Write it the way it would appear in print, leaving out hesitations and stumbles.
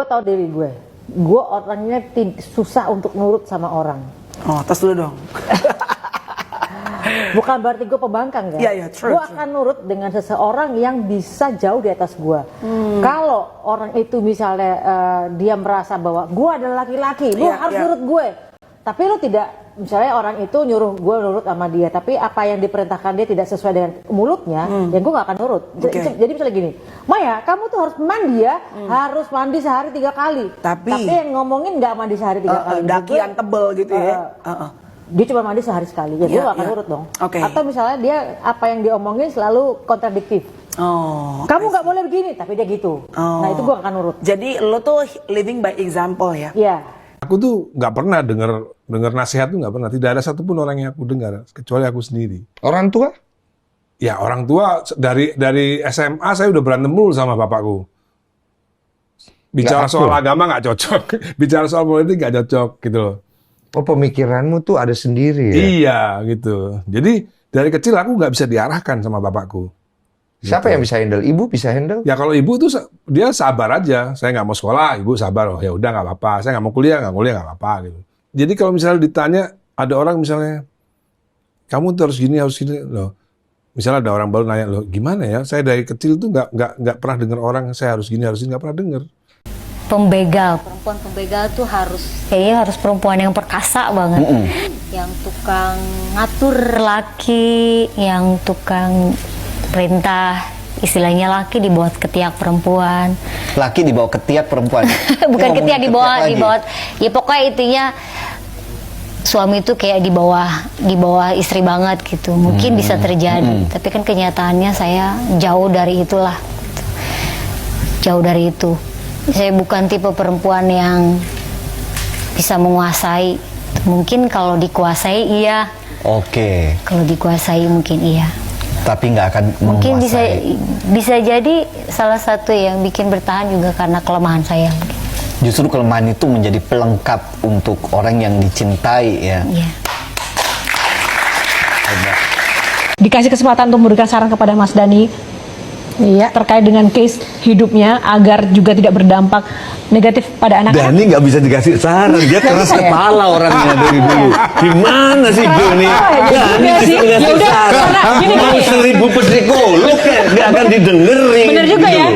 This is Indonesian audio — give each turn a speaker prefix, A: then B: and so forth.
A: Gue tau diri gue orangnya susah untuk nurut sama orang.
B: Oh, tos dulu dong.
A: Bukan berarti gue pembangkang kan?
B: Iya, true.
A: Gue akan nurut dengan seseorang yang bisa jauh di atas gue. Kalau orang itu misalnya dia merasa bahwa gue adalah laki-laki, lu harus nurut gue. Tapi lu tidak, misalnya orang itu nyuruh gue nurut sama dia, tapi apa yang diperintahkan dia tidak sesuai dengan mulutnya, ya gue gak akan nurut. Jadi misalnya gini, Maya, kamu tuh harus mandi ya, harus mandi sehari 3 kali. Tapi yang ngomongin gak mandi sehari 3 kali.
B: Dakian tebel gitu ya.
A: Dia cuma mandi sehari sekali, ya gue gak akan nurut dong. Atau misalnya dia apa yang diomongin selalu kontradiktif. Kamu nggak boleh begini, tapi dia gitu. Nah itu gue akan nurut.
B: Jadi lo tuh living by example ya?
A: Iya.
C: Aku tuh nggak pernah dengar nasihat tuh nggak pernah. Tidak ada satupun orang yang aku dengar kecuali aku sendiri.
D: Orang tua?
C: Ya orang tua dari SMA saya udah berantem mulu sama bapakku. Bicara soal agama nggak cocok, bicara soal politik nggak cocok gitu loh.
D: Oh pemikiranmu tuh ada sendiri ya?
C: Iya gitu. Jadi dari kecil aku nggak bisa diarahkan sama bapakku.
D: Siapa yang bisa handle? Ibu bisa handle?
C: Ya kalau ibu tuh dia sabar aja. Saya nggak mau sekolah, ibu sabar. Oh ya udah nggak apa-apa. Saya nggak mau kuliah nggak apa-apa gitu. Jadi kalau misalnya ditanya ada orang misalnya kamu tuh harus gini loh. Misalnya ada orang baru nanya loh gimana ya? Saya dari kecil tuh nggak pernah dengar orang saya harus gini nggak pernah dengar.
E: Pembegal, perempuan pembegal tuh kayaknya harus perempuan yang perkasa banget, yang tukang ngatur laki, yang tukang perintah, istilahnya laki dibawa ketiak perempuan.
F: Laki dibawa ketiak perempuan.
E: Bukan ketiak dibawa, ya pokoknya intinya suami itu kayak di bawah istri banget gitu. Mungkin bisa terjadi, tapi kan kenyataannya saya jauh dari itulah. Jauh dari itu. Saya bukan tipe perempuan yang bisa menguasai. Mungkin kalau dikuasai iya.
F: Oke.
E: Kalau dikuasai mungkin iya.
F: Tapi nggak akan
E: mungkin
F: menguasai.
E: bisa jadi salah satu yang bikin bertahan juga karena kelemahan saya.
F: Justru kelemahan itu menjadi pelengkap untuk orang yang dicintai ya.
E: Iya.
G: Dikasih kesempatan untuk memberikan saran kepada Mas Dhani terkait dengan case hidupnya agar juga tidak berdampak negatif pada anak-anak.
H: Dhani nggak bisa dikasih saran, dia keras kepala orangnya dari dulu. Gimana sih Dhani? Dhani
G: Ya udah, karena gini.
H: Mau 1000 psikolog nggak akan didengerin.
G: Bener juga ya.